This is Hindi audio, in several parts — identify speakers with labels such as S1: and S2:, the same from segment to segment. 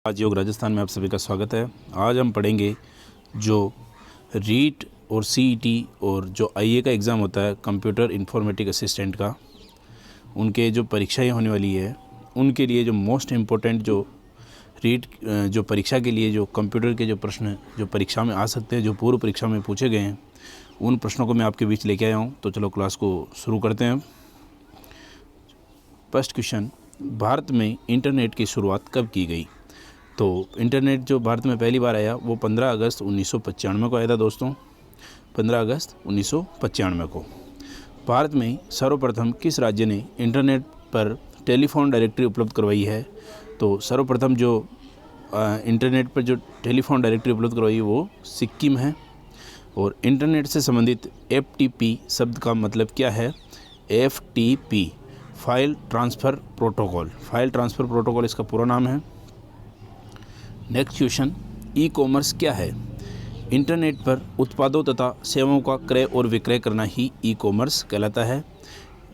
S1: आज योग राजस्थान में आप सभी का स्वागत है। आज हम पढ़ेंगे जो रीट और सीईटी और जो आईए का एग्ज़ाम होता है कंप्यूटर इंफॉर्मेटिक असिस्टेंट का, उनके जो परीक्षाएं होने वाली है उनके लिए जो मोस्ट इम्पोर्टेंट जो रीट जो परीक्षा के लिए जो कंप्यूटर के जो प्रश्न जो परीक्षा में आ सकते हैं, जो पूर्व परीक्षा में पूछे गए हैं, उन प्रश्नों को मैं आपके बीच लेके आया हूँ। तो चलो क्लास को शुरू करते हैं। फर्स्ट क्वेश्चन, भारत में इंटरनेट की शुरुआत कब की गई? तो इंटरनेट जो भारत में पहली बार आया वो 15 अगस्त 1995 को आया था दोस्तों, 15 अगस्त 1995 को। भारत में सर्वप्रथम किस राज्य ने इंटरनेट पर टेलीफोन डायरेक्टरी उपलब्ध करवाई है? तो सर्वप्रथम जो इंटरनेट पर जो टेलीफोन डायरेक्टरी उपलब्ध करवाई वो सिक्किम है। और इंटरनेट से संबंधित एफटीपी शब्द का मतलब क्या है? FTP file transfer protocol, file transfer protocol इसका पूरा नाम है। नेक्स्ट क्वेश्चन, ई कॉमर्स क्या है? इंटरनेट पर उत्पादों तथा सेवाओं का क्रय और विक्रय करना ही ई कॉमर्स कहलाता है।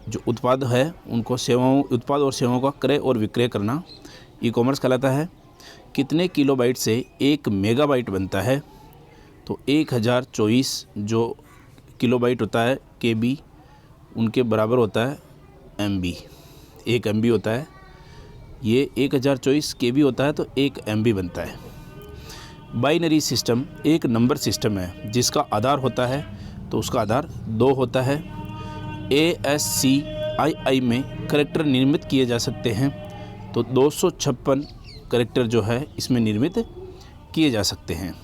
S1: जो उत्पाद है उनको उत्पाद और सेवाओं का क्रय और विक्रय करना ई कॉमर्स कहलाता है। कितने किलोबाइट से 1 मेगाबाइट बनता है? तो 1024 जो किलोबाइट होता है केबी, उनके बराबर होता है एमबी। 1 एमबी होता है, ये 1024 केबी होता है तो 1 एमबी बनता है। बाइनरी सिस्टम एक नंबर सिस्टम है जिसका आधार होता है, तो उसका आधार 2 होता है। ASCII में करैक्टर निर्मित किए जा सकते हैं, तो 256 करैक्टर जो है इसमें निर्मित किए जा सकते हैं।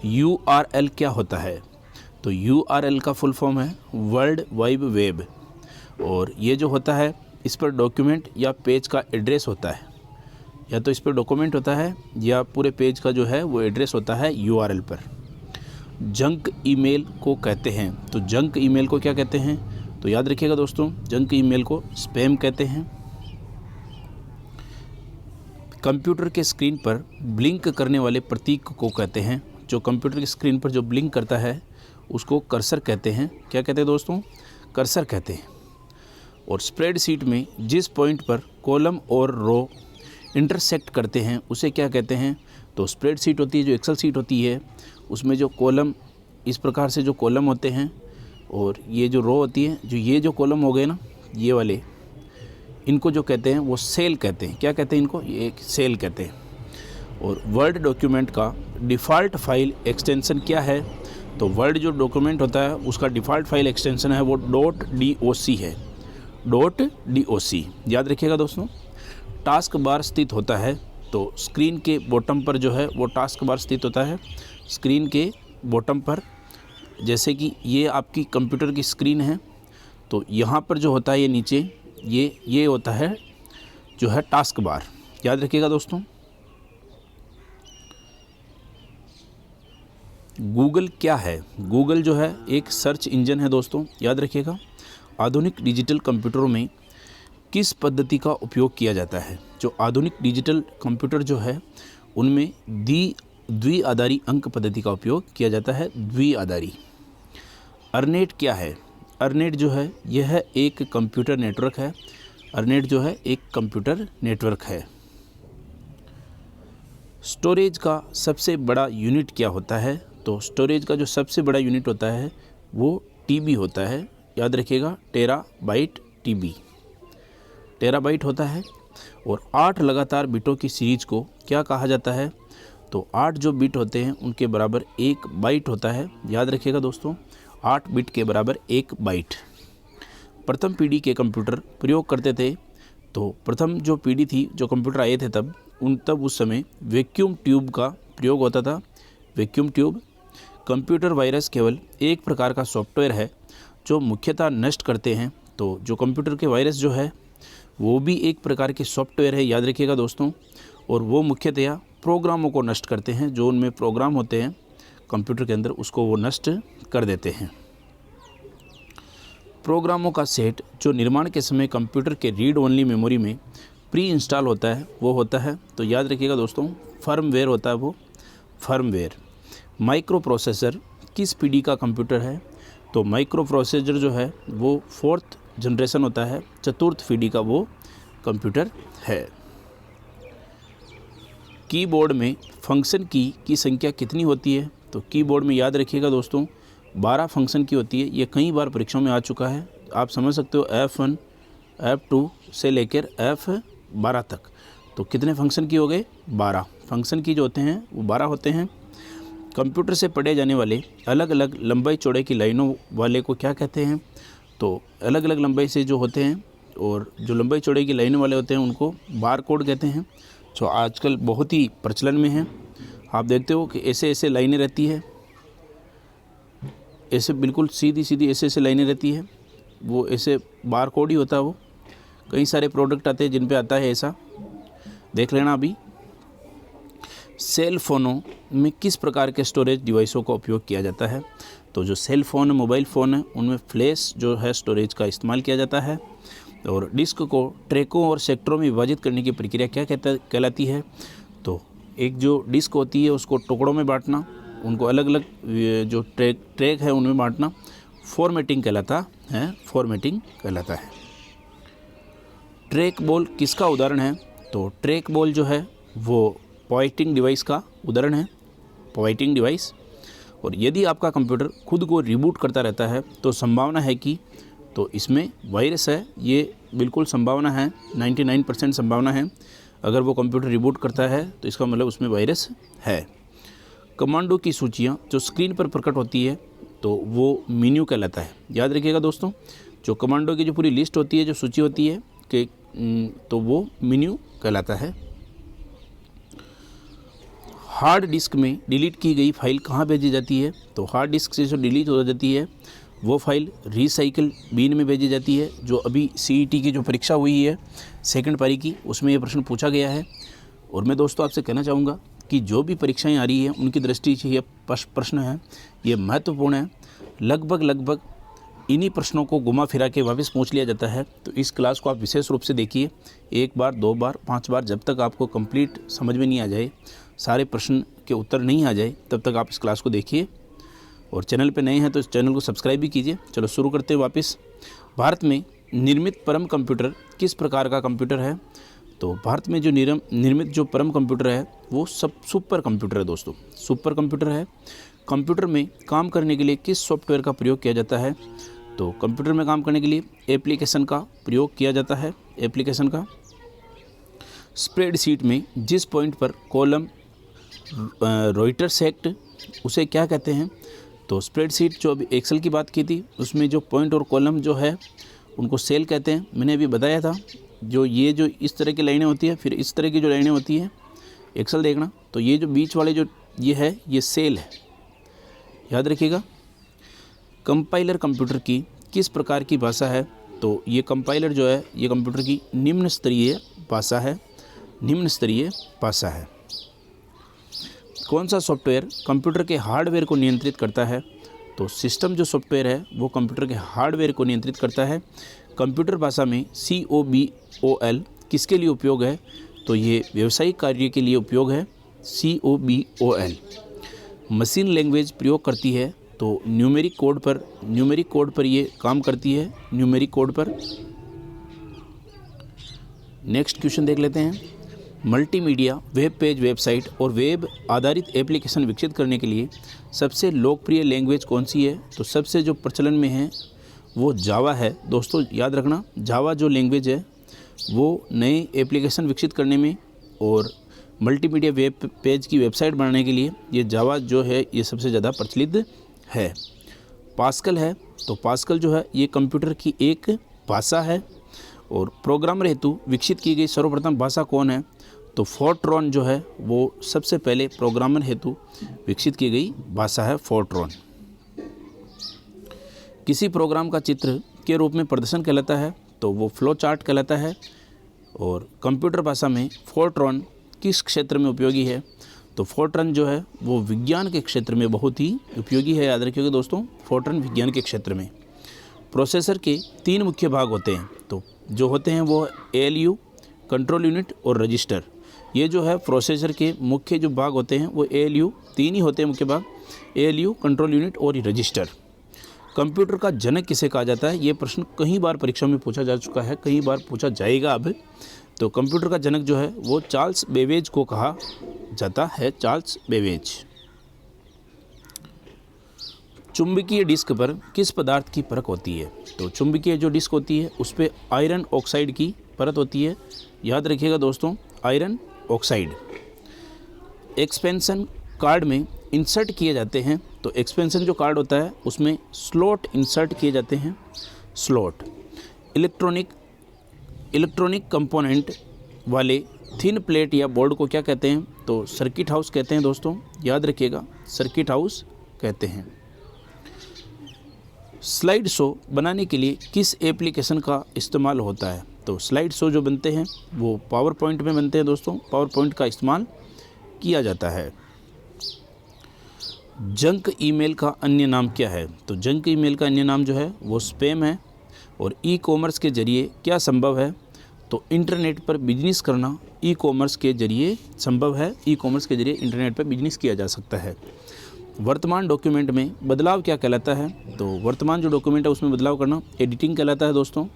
S1: URL क्या होता है? तो URL का फुल फॉर्म है वर्ल्ड वाइड वेब, और ये जो होता है इस पर डॉक्यूमेंट या पेज का एड्रेस होता है, या तो इस पर डॉक्यूमेंट होता है या पूरे पेज का जो है वो एड्रेस होता है URL पर। जंक ईमेल को कहते हैं, तो जंक ईमेल को क्या कहते हैं? तो याद रखिएगा दोस्तों, जंक ईमेल को स्पैम कहते हैं। कंप्यूटर के स्क्रीन पर ब्लिंक करने वाले प्रतीक को कहते हैं, जो कंप्यूटर की स्क्रीन पर जो ब्लिंक करता है उसको कर्सर कहते हैं। क्या कहते हैं दोस्तों? कर्सर कहते हैं। और स्प्रेडशीट में जिस पॉइंट पर कॉलम और रो इंटरसेक्ट करते हैं उसे क्या कहते हैं? तो स्प्रेडशीट होती है, जो एक्सेल शीट होती है, उसमें जो कॉलम इस प्रकार से जो कॉलम होते हैं और ये जो रो होती है, जो ये जो कॉलम हो गए ना ये वाले, इनको जो कहते हैं वो सेल कहते हैं। क्या कहते हैं इनको? ये एक सेल कहते हैं। और वर्ड डॉक्यूमेंट का डिफ़ॉल्ट फाइल एक्सटेंशन क्या है? तो वर्ड जो डॉक्यूमेंट होता है उसका डिफ़ॉल्ट फाइल एक्सटेंशन है वो .doc है, .doc याद रखिएगा दोस्तों। टास्क बार स्थित होता है, तो स्क्रीन के बॉटम पर जो है वो टास्क बार स्थित होता है, स्क्रीन के बॉटम पर। जैसे कि ये आपकी कंप्यूटर की स्क्रीन है, तो यहाँ पर जो होता है ये नीचे ये होता है जो है टास्क बार, याद रखिएगा दोस्तों। गूगल क्या है? गूगल जो है एक सर्च इंजन है दोस्तों, याद रखिएगा। आधुनिक डिजिटल कंप्यूटरों में किस पद्धति का उपयोग किया जाता है? जो आधुनिक डिजिटल कंप्यूटर जो है उनमें द्विआधारी अंक पद्धति का उपयोग किया जाता है, द्विआधारी। अर्नेट क्या है? अर्नेट जो है यह एक कंप्यूटर नेटवर्क है। अर्नेट जो है एक कंप्यूटर नेटवर्क है। स्टोरेज का सबसे बड़ा यूनिट क्या होता है? तो स्टोरेज का जो सबसे बड़ा यूनिट होता है वो टीबी होता है, याद रखिएगा, टेराबाइट टीबी, टेराबाइट होता है। और 8 लगातार बिटों की सीरीज को क्या कहा जाता है? तो 8 जो बिट होते हैं उनके बराबर 1 बाइट होता है, याद रखिएगा दोस्तों, 8 बिट के बराबर 1 बाइट। प्रथम पीढ़ी के कंप्यूटर प्रयोग करते थे, तो प्रथम जो पीढ़ी थी, जो कंप्यूटर आए थे तब उस समय वैक्यूम ट्यूब का प्रयोग होता था, वैक्यूम ट्यूब। कंप्यूटर वायरस केवल एक प्रकार का सॉफ्टवेयर है जो मुख्यतः नष्ट करते हैं, तो जो कंप्यूटर के वायरस जो है वो भी एक प्रकार के सॉफ्टवेयर है, याद रखिएगा दोस्तों। और वो मुख्यतया प्रोग्रामों को नष्ट करते हैं, जो उनमें प्रोग्राम होते हैं कंप्यूटर के अंदर उसको वो नष्ट कर देते हैं। प्रोग्रामों का सेट जो निर्माण के समय कंप्यूटर के रीड ओनली मेमोरी में प्री इंस्टॉल होता है वो होता है, तो याद रखिएगा दोस्तों, फर्मवेयर होता है वो, फर्मवेयर। माइक्रो प्रोसेसर किस पीढ़ी का कंप्यूटर है? तो माइक्रो प्रोसेसर जो है वो 4th जनरेशन होता है, 4th पीढ़ी का वो कंप्यूटर है। कीबोर्ड में फंक्शन की संख्या कितनी होती है? तो कीबोर्ड में याद रखिएगा दोस्तों 12 फंक्शन की होती है। ये कई बार परीक्षाओं में आ चुका है। आप समझ सकते हो F1 F2 से लेकर F12 तक। तो कितने फंक्शन की हो गए? 12 फंक्शन की जो होते हैं वो 12 होते हैं। कंप्यूटर से पढ़े जाने वाले अलग अलग लंबाई चौड़ाई की लाइनों वाले को क्या कहते हैं? तो अलग अलग लंबाई से जो होते हैं और जो लंबाई चौड़ाई की लाइनों वाले होते हैं उनको बार कोड कहते हैं, जो आजकल बहुत ही प्रचलन में है। आप देखते हो कि ऐसे ऐसे लाइनें रहती है, ऐसे बिल्कुल सीधी सीधी ऐसे ऐसे लाइनें रहती है, वो ऐसे बार कोड ही होता है। वो कई सारे प्रोडक्ट आते हैं जिन पे आता है ऐसा, देख लेना अभी। सेल फ़ोनों में किस प्रकार के स्टोरेज डिवाइसों का उपयोग किया जाता है? तो जो सेल फ़ोन मोबाइल फ़ोन है उनमें फ्लैश जो है स्टोरेज का इस्तेमाल किया जाता है। और डिस्क को ट्रैकों और सेक्टरों में विभाजित करने की प्रक्रिया क्या कहलाती है? तो एक जो डिस्क होती है उसको टुकड़ों में बांटना, उनको अलग अलग जो ट्रैक है उनमें बांटना फॉर्मेटिंग कहलाता है। फॉर्मेटिंग कहलाता है। ट्रैक बॉल किसका उदाहरण है? तो ट्रैक बॉल जो है वो पॉइंटिंग डिवाइस का उदाहरण है, पॉइंटिंग डिवाइस। और यदि आपका कंप्यूटर खुद को रिबूट करता रहता है तो संभावना है कि तो इसमें वायरस है, ये बिल्कुल संभावना है, 99% संभावना है। अगर वो कंप्यूटर रिबूट करता है तो इसका मतलब उसमें वायरस है। कमांडो की सूचियाँ जो स्क्रीन पर प्रकट होती है तो वो मेन्यू कहलाता है। याद रखिएगा दोस्तों, जो कमांडो की जो पूरी लिस्ट होती है, जो सूची होती है कि तो वो मेन्यू कहलाता है। हार्ड डिस्क में डिलीट की गई फाइल कहाँ भेजी जाती है? तो हार्ड डिस्क से जो डिलीट हो जाती है वो फाइल रिसाइकिल बिन में भेजी जाती है। जो अभी CET की जो परीक्षा हुई है सेकंड पारी की, उसमें ये प्रश्न पूछा गया है। और मैं दोस्तों आपसे कहना चाहूँगा कि जो भी परीक्षाएं आ रही हैं उनकी दृष्टि से ये प्रश्न है, ये महत्वपूर्ण है। लगभग इन्हीं प्रश्नों को घुमा फिरा के वापस पूछ लिया जाता है। तो इस क्लास को आप विशेष रूप से देखिए, 1 बार 2 बार 5 बार, जब तक आपको कंप्लीट समझ में नहीं आ जाए, सारे प्रश्न के उत्तर नहीं आ जाए, तब तक आप इस क्लास को देखिए। और चैनल पे नए हैं तो इस चैनल को सब्सक्राइब भी कीजिए। चलो शुरू करते हैं वापस। भारत में निर्मित परम कंप्यूटर किस प्रकार का कंप्यूटर है? तो भारत में जो निर्मित जो परम कंप्यूटर है वो सुपर कंप्यूटर है दोस्तों, सुपर कंप्यूटर है। कंप्यूटर में काम करने के लिए किस सॉफ्टवेयर का प्रयोग किया जाता है? तो कंप्यूटर में काम करने के लिए एप्लीकेशन का प्रयोग किया जाता है, एप्लीकेशन का। स्प्रेडशीट में जिस पॉइंट पर कॉलम रॉइटर सेक्ट उसे क्या कहते हैं? तो स्प्रेडशीट जो अभी एक्सेल की बात की थी उसमें जो पॉइंट और कॉलम जो है उनको सेल कहते हैं। मैंने अभी बताया था जो ये जो इस तरह की लाइनें होती है, फिर इस तरह की जो लाइनें होती है, एक्सेल देखना। तो ये जो बीच वाले जो ये है ये सेल है, याद रखिएगा। कंपाइलर कंप्यूटर की किस प्रकार की भाषा है? तो ये कंपाइलर जो है ये कंप्यूटर की निम्न स्तरीय भाषा है, निम्न स्तरीय भाषा है। कौन सा सॉफ्टवेयर कंप्यूटर के हार्डवेयर को नियंत्रित करता है? तो सिस्टम जो सॉफ्टवेयर है वो कंप्यूटर के हार्डवेयर को नियंत्रित करता है। कंप्यूटर भाषा में COBOL किसके लिए उपयोग है? तो ये व्यावसायिक कार्य के लिए उपयोग है, COBOL। मशीन लैंग्वेज प्रयोग करती है तो न्यूमेरिक कोड पर ये काम करती है, न्यूमेरिक कोड पर। नेक्स्ट क्वेश्चन देख लेते हैं। मल्टीमीडिया वेब पेज वेबसाइट और वेब आधारित एप्लीकेशन विकसित करने के लिए सबसे लोकप्रिय लैंग्वेज कौन सी है? तो सबसे जो प्रचलन में है वो जावा है दोस्तों, याद रखना। जावा जो लैंग्वेज है वो नए एप्लीकेशन विकसित करने में और मल्टीमीडिया वेब पेज की वेबसाइट बनाने के लिए ये जावा जो है ये सबसे ज़्यादा प्रचलित है। पास्कल है तो पास्कल जो है ये कंप्यूटर की एक भाषा है। और प्रोग्रामर हेतु विकसित की गई सर्वप्रथम भाषा कौन है? तो फोर्ट्रॉन जो है वो सबसे पहले प्रोग्रामर हेतु विकसित की गई भाषा है, फोर्ट्रॉन। किसी प्रोग्राम का चित्र के रूप में प्रदर्शन कहलाता है? तो वो फ्लो चार्ट कहलाता है। और कंप्यूटर भाषा में फोर्ट्रॉन किस क्षेत्र में उपयोगी है? तो फोर्ट्रॉन जो है वो विज्ञान के क्षेत्र में बहुत ही उपयोगी है, याद रखिएगा दोस्तों, फोर्ट्रॉन विज्ञान के क्षेत्र में। प्रोसेसर के 3 मुख्य भाग होते हैं, तो जो होते हैं वो ALU, कंट्रोल यूनिट और रजिस्टर। ये जो है प्रोसेसर के मुख्य जो भाग होते हैं वो ALU, 3 ही होते हैं मुख्य भाग, ALU, कंट्रोल यूनिट और रजिस्टर। कंप्यूटर का जनक किसे कहा जाता है? ये प्रश्न कई बार परीक्षा में पूछा जा चुका है, कई बार पूछा जाएगा अब। तो कंप्यूटर का जनक जो है वो चार्ल्स बेबेज को कहा जाता है चार्ल्स बेबेज। चुंबकीय डिस्क पर किस पदार्थ की परख होती है? तो चुंबकीय जो डिस्क होती है उस पर आयरन ऑक्साइड की परत होती है। याद रखिएगा दोस्तों, आयरन ऑक्साइड। एक्सपेंशन कार्ड में इंसर्ट किए जाते हैं, तो एक्सपेंशन जो कार्ड होता है उसमें स्लॉट इंसर्ट किए जाते हैं, स्लॉट। इलेक्ट्रॉनिक कंपोनेंट वाले थिन प्लेट या बोर्ड को क्या कहते हैं? तो सर्किट हाउस कहते हैं दोस्तों, याद रखिएगा, सर्किट हाउस कहते हैं। स्लाइड शो बनाने के लिए किस एप्लीकेशन का इस्तेमाल होता है? तो स्लाइड शो जो बनते हैं वो पावर पॉइंट में बनते हैं दोस्तों, पावर पॉइंट का इस्तेमाल किया जाता है। जंक ईमेल का अन्य नाम क्या है? तो जंक ईमेल का अन्य नाम जो है वो स्पैम है। और ई कॉमर्स के ज़रिए क्या संभव है? तो इंटरनेट पर बिजनेस करना ई कॉमर्स के ज़रिए संभव है। ई कॉमर्स के ज़रिए इंटरनेट पर बिजनेस किया जा सकता है। वर्तमान डॉक्यूमेंट में बदलाव क्या कहलाता है? तो वर्तमान जो डॉक्यूमेंट है उसमें बदलाव करना एडिटिंग कहलाता है दोस्तों।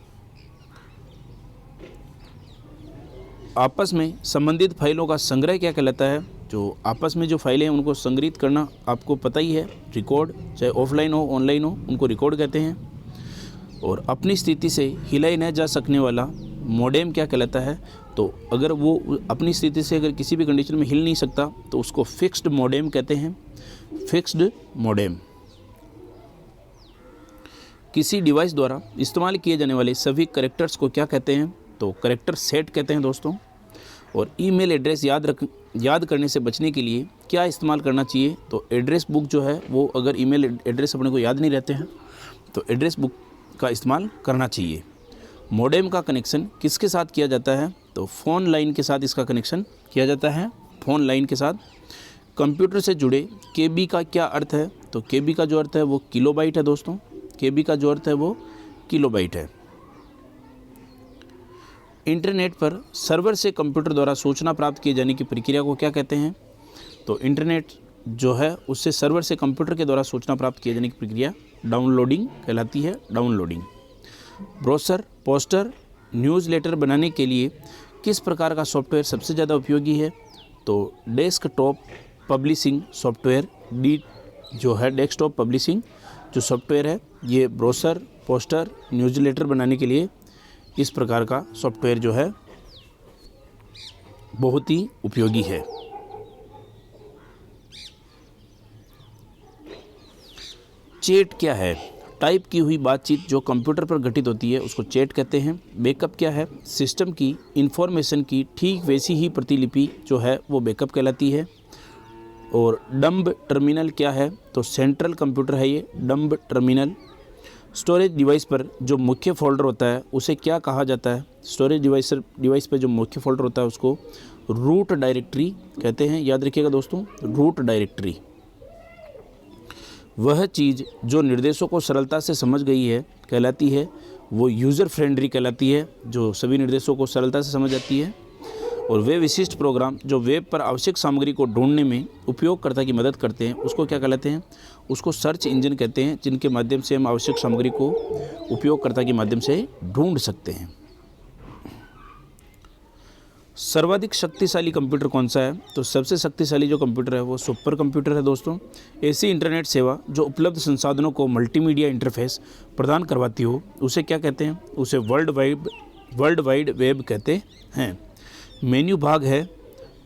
S1: आपस में संबंधित फाइलों का संग्रह क्या कहलाता है? जो आपस में जो फाइलें हैं उनको संग्रहित करना आपको पता ही है, रिकॉर्ड, चाहे ऑफलाइन हो ऑनलाइन हो, उनको रिकॉर्ड कहते हैं। और अपनी स्थिति से हिलाई न जा सकने वाला मॉडेम क्या कहलाता है? तो अगर वो अपनी स्थिति से अगर किसी भी कंडीशन में हिल नहीं सकता तो उसको फिक्स्ड मॉडेम कहते हैं, फिक्स्ड मॉडेम। किसी डिवाइस द्वारा इस्तेमाल किए जाने वाले सभी कैरेक्टर्स को क्या कहते हैं? तो कैरेक्टर सेट कहते हैं दोस्तों। और ईमेल एड्रेस याद करने से बचने के लिए क्या इस्तेमाल करना चाहिए? तो एड्रेस बुक जो है वो, अगर ईमेल एड्रेस अपने को याद नहीं रहते हैं तो एड्रेस बुक का इस्तेमाल करना चाहिए। मॉडेम का कनेक्शन किसके साथ किया जाता है? तो फ़ोन लाइन के साथ इसका कनेक्शन किया जाता है, फ़ोन लाइन के साथ। कंप्यूटर से जुड़े केबी का क्या अर्थ है? तो केबी का जो अर्थ है वो किलोबाइट है दोस्तों, केबी का जो अर्थ है वो किलोबाइट है। इंटरनेट पर सर्वर से कंप्यूटर द्वारा सूचना प्राप्त किए जाने की प्रक्रिया को क्या कहते हैं? तो इंटरनेट जो है उससे सर्वर से कंप्यूटर के द्वारा सूचना प्राप्त किए जाने की प्रक्रिया डाउनलोडिंग कहलाती है, डाउनलोडिंग। ब्रोशर, पोस्टर, न्यूज़लेटर बनाने के लिए किस प्रकार का सॉफ्टवेयर सबसे ज़्यादा उपयोगी है? तो डेस्कटॉप पब्लिशिंग सॉफ्टवेयर, जो है डेस्कटॉप पब्लिशिंग जो सॉफ्टवेयर है, ये ब्रोशर, पोस्टर, न्यूज़लेटर बनाने के लिए इस प्रकार का सॉफ्टवेयर जो है बहुत ही उपयोगी है। चैट क्या है? टाइप की हुई बातचीत जो कंप्यूटर पर घटित होती है उसको चैट कहते हैं। बैकअप क्या है? सिस्टम की इंफॉर्मेशन की ठीक वैसी ही प्रतिलिपि जो है वो बैकअप कहलाती है। और डंब टर्मिनल क्या है? तो सेंट्रल कंप्यूटर है ये डंब टर्मिनल। स्टोरेज डिवाइस पर जो मुख्य फोल्डर होता है उसे क्या कहा जाता है? स्टोरेज डिवाइस पर जो मुख्य फोल्डर होता है उसको रूट डायरेक्टरी कहते हैं, याद रखिएगा दोस्तों, रूट डायरेक्टरी। वह चीज़ जो निर्देशों को सरलता से समझ गई है कहलाती है वो यूज़र फ्रेंडली कहलाती है, जो सभी निर्देशों को सरलता से समझ जाती है। और वे विशिष्ट प्रोग्राम जो वेब पर आवश्यक सामग्री को ढूंढने में उपयोगकर्ता की मदद करते हैं उसको क्या कहलाते हैं? उसको सर्च इंजन कहते हैं, जिनके माध्यम से हम आवश्यक सामग्री को उपयोगकर्ता के माध्यम से ढूंढ सकते हैं। सर्वाधिक शक्तिशाली कंप्यूटर कौन सा है? तो सबसे शक्तिशाली जो कंप्यूटर है वो सुपर कंप्यूटर है दोस्तों। ऐसी इंटरनेट सेवा जो उपलब्ध संसाधनों को मल्टीमीडिया इंटरफेस प्रदान करवाती हो उसे क्या कहते हैं? उसे वर्ल्ड वाइड वेब कहते हैं। मेन्यू भाग है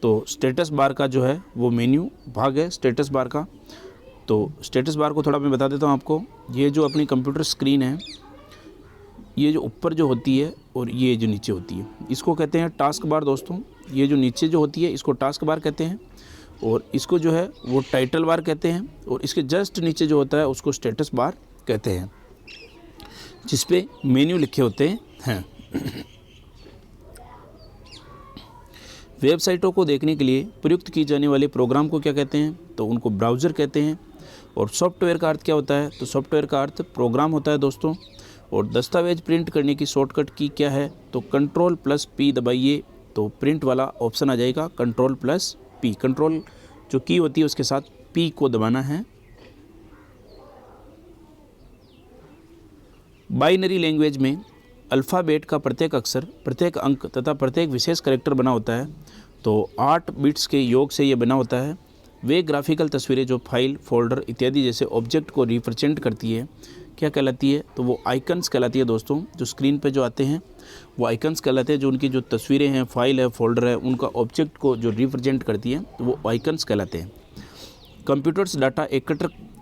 S1: तो स्टेटस बार का जो है वो मेन्यू भाग है स्टेटस बार का। तो स्टेटस बार को थोड़ा मैं बता देता हूँ आपको। ये जो अपनी कंप्यूटर स्क्रीन है, ये जो ऊपर जो होती है और ये जो नीचे होती है इसको कहते हैं टास्क बार दोस्तों। ये जो नीचे जो होती है इसको टास्क बार कहते हैं और इसको जो है वो टाइटल बार कहते हैं। और इसके जस्ट नीचे जो होता है उसको स्टेटस बार कहते हैं, जिस पे मेन्यू लिखे होते हैं। वेबसाइटों को देखने के लिए प्रयुक्त की जाने वाले प्रोग्राम को क्या कहते हैं? तो उनको ब्राउज़र कहते हैं। और सॉफ्टवेयर का अर्थ क्या होता है? तो सॉफ्टवेयर का अर्थ प्रोग्राम होता है दोस्तों। और दस्तावेज प्रिंट करने की शॉर्टकट की क्या है? तो Ctrl+P दबाइए तो प्रिंट वाला ऑप्शन आ जाएगा, Ctrl+P। कंट्रोल जो की होती है उसके साथ P को दबाना है। बाइनरी लैंग्वेज में अल्फ़ाबेट का प्रत्येक अक्षर, प्रत्येक अंक तथा प्रत्येक विशेष कैरेक्टर बना होता है। तो 8 बिट्स के योग से ये बना होता है। वे ग्राफिकल तस्वीरें जो फाइल, फोल्डर इत्यादि जैसे ऑब्जेक्ट को रिप्रेजेंट करती है क्या कहलाती है? तो वो आइकन्स कहलाती है दोस्तों। जो स्क्रीन पे जो आते हैं वो आइकन्स कहलाते हैं। जो उनकी जो तस्वीरें हैं, फाइल है, फोल्डर है, उनका ऑब्जेक्ट को जो रिप्रेजेंट करती है तो वो आइकन्स कहलाते हैं। कंप्यूटर्स डाटा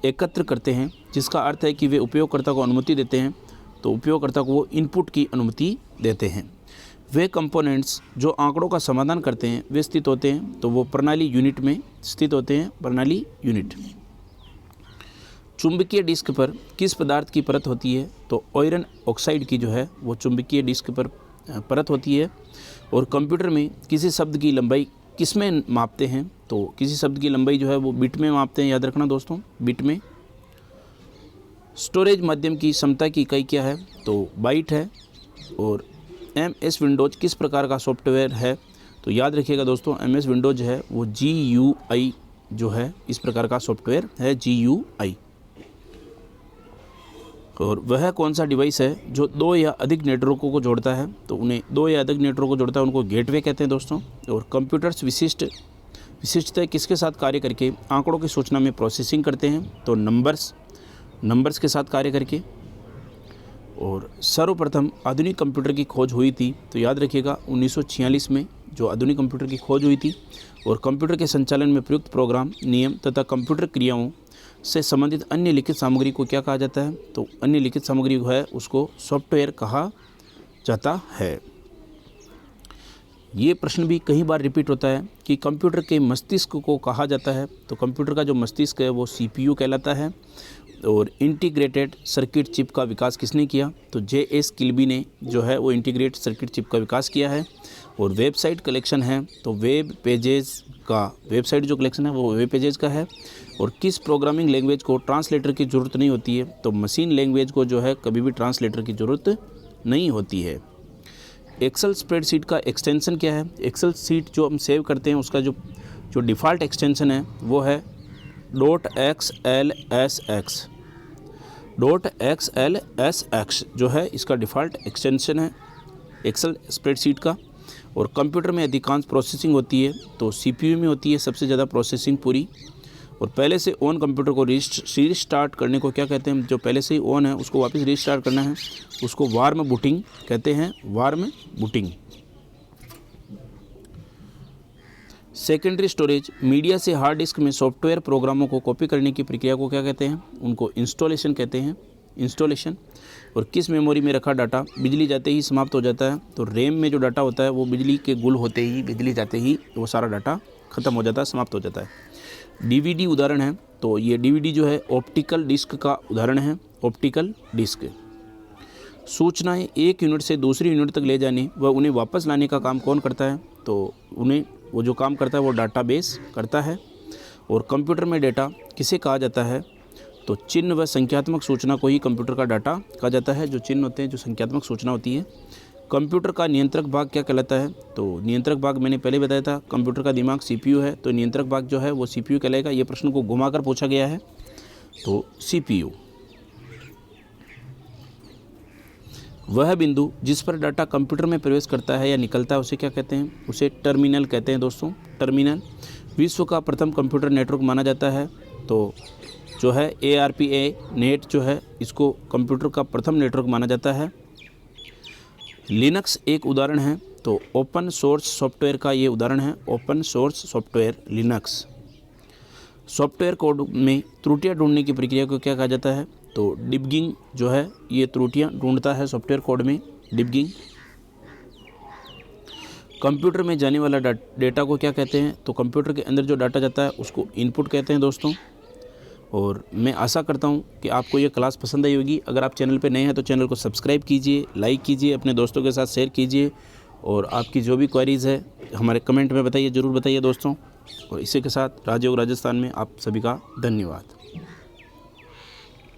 S1: एकत्र करते हैं, जिसका अर्थ है कि वे उपयोगकर्ता को अनुमति देते हैं, तो उपयोगकर्ता को वो इनपुट की अनुमति देते हैं। वे कंपोनेंट्स जो आंकड़ों का समाधान करते हैं वे स्थित होते हैं, तो वो प्रणाली यूनिट में स्थित होते हैं, प्रणाली यूनिट। चुंबकीय डिस्क पर किस पदार्थ की परत होती है? तो आयरन ऑक्साइड की जो है वो चुंबकीय डिस्क पर परत होती है। और कंप्यूटर में किसी शब्द की लंबाई किस में मापते हैं? तो किसी शब्द की लंबाई जो है वो बिट में मापते हैं, याद रखना दोस्तों, बिट में। स्टोरेज माध्यम की क्षमता की इकाई क्या है? तो बाइट है। और MS विंडोज किस प्रकार का सॉफ्टवेयर है? तो याद रखिएगा दोस्तों, MS विंडोज है वो GUI जो है इस प्रकार का सॉफ्टवेयर है, GUI। और वह कौन सा डिवाइस है जो 2 या अधिक नेटवर्कों को जोड़ता है? तो उन्हें 2 या अधिक नेटवर्क को जोड़ता है, उनको गेटवे कहते हैं दोस्तों। और कंप्यूटर्स विशिष्टता किसके साथ कार्य करके आंकड़ों की सूचना में प्रोसेसिंग करते हैं? तो नंबर्स के साथ कार्य करके। और सर्वप्रथम आधुनिक कंप्यूटर की खोज हुई थी, तो याद रखिएगा 1946 में जो आधुनिक कंप्यूटर की खोज हुई थी। और कंप्यूटर के संचालन में प्रयुक्त प्रोग्राम, नियम तथा कंप्यूटर क्रियाओं से संबंधित अन्य लिखित सामग्री को क्या कहा जाता है? तो अन्य लिखित सामग्री है उसको सॉफ्टवेयर कहा जाता है। ये प्रश्न भी कई बार रिपीट होता है कि कंप्यूटर के मस्तिष्क को कहा जाता है। तो कंप्यूटर का जो मस्तिष्क है वो CPU कहलाता है। और इंटीग्रेटेड सर्किट चिप का विकास किसने किया? तो JS किल्बी ने जो है वो इंटीग्रेटेड सर्किट चिप का विकास किया है। और वेबसाइट कलेक्शन है तो वेबसाइट जो कलेक्शन है वो वेब पेजेस का है। और किस प्रोग्रामिंग लैंग्वेज को ट्रांसलेटर की ज़रूरत नहीं होती है? तो मशीन लैंग्वेज को जो है कभी भी ट्रांसलेटर की ज़रूरत नहीं होती है। एक्सेल स्प्रेडशीट का एक्सटेंशन क्या है? एक्सेल शीट जो हम सेव करते हैं उसका जो डिफ़ॉल्ट एक्सटेंशन है वो है .xlsx जो है इसका डिफ़ॉल्ट एक्सटेंशन है एक्सेल स्प्रेडशीट का। और कंप्यूटर में अधिकांश प्रोसेसिंग होती है तो CPU में होती है सबसे ज़्यादा प्रोसेसिंग पूरी। और पहले से ऑन कंप्यूटर को रीस्टार्ट करने को क्या कहते हैं? जो पहले से ही ऑन है उसको वापस रीस्टार्ट करना है उसको वार्म बूटिंग कहते हैं, warm booting. Secondary storage media से हार्ड डिस्क में सॉफ्टवेयर प्रोग्रामों को कॉपी करने की प्रक्रिया को क्या कहते हैं? उनको इंस्टॉलेशन कहते हैं, इंस्टॉलेशन। और किस मेमोरी में रखा डाटा बिजली जाते ही समाप्त हो जाता है? तो रैम में जो डाटा होता है वो बिजली के गुल होते ही, बिजली जाते ही वो सारा डाटा ख़त्म हो जाता है, समाप्त हो जाता है। DVD उदाहरण है तो ये DVD जो है ऑप्टिकल डिस्क का उदाहरण है, ऑप्टिकल डिस्क। सूचनाएं एक यूनिट से दूसरी यूनिट तक ले जाने व उन्हें वापस लाने का काम कौन करता है? तो वो जो काम करता है वो डाटाबेस करता है। और कंप्यूटर में डेटा किसे कहा जाता है? तो चिन्ह व संख्यात्मक सूचना को ही कंप्यूटर का डाटा कहा जाता है। जो चिन्ह होते हैं, जो संख्यात्मक सूचना होती है। कंप्यूटर का नियंत्रक भाग क्या कहलाता है? तो नियंत्रक भाग मैंने पहले बताया था, कंप्यूटर का दिमाग CPU है तो नियंत्रक भाग जो है वो CPU कहलाएगा। ये प्रश्न को घुमाकर पूछा गया है तो CPU। वह बिंदु जिस पर डाटा कंप्यूटर में प्रवेश करता है या निकलता है उसे क्या कहते हैं? उसे टर्मिनल कहते हैं दोस्तों, टर्मिनल। विश्व का प्रथम कंप्यूटर नेटवर्क माना जाता है तो जो है ARPANET जो है इसको कंप्यूटर का प्रथम नेटवर्क माना जाता है। लिनक्स एक उदाहरण है तो ओपन सोर्स सॉफ्टवेयर का ये उदाहरण है, open source software Linux. Software code में त्रुटियां ढूंढने की प्रक्रिया को क्या कहा जाता है? तो डिबगिंग जो है ये त्रुटियां ढूंढता है सॉफ्टवेयर कोड में, डिबगिंग। कंप्यूटर में जाने वाला डेटा को क्या कहते हैं? तो कंप्यूटर के अंदर जो डाटा जाता है उसको इनपुट कहते हैं दोस्तों। और मैं आशा करता हूं कि आपको ये क्लास पसंद आई होगी। अगर आप चैनल पे नए हैं तो चैनल को सब्सक्राइब कीजिए, लाइक कीजिए, अपने दोस्तों के साथ शेयर कीजिए। और आपकी जो भी क्वेरीज़ है हमारे कमेंट में बताइए, ज़रूर बताइए दोस्तों। और इसी के साथ राजयोग राजस्थान में आप सभी का धन्यवाद।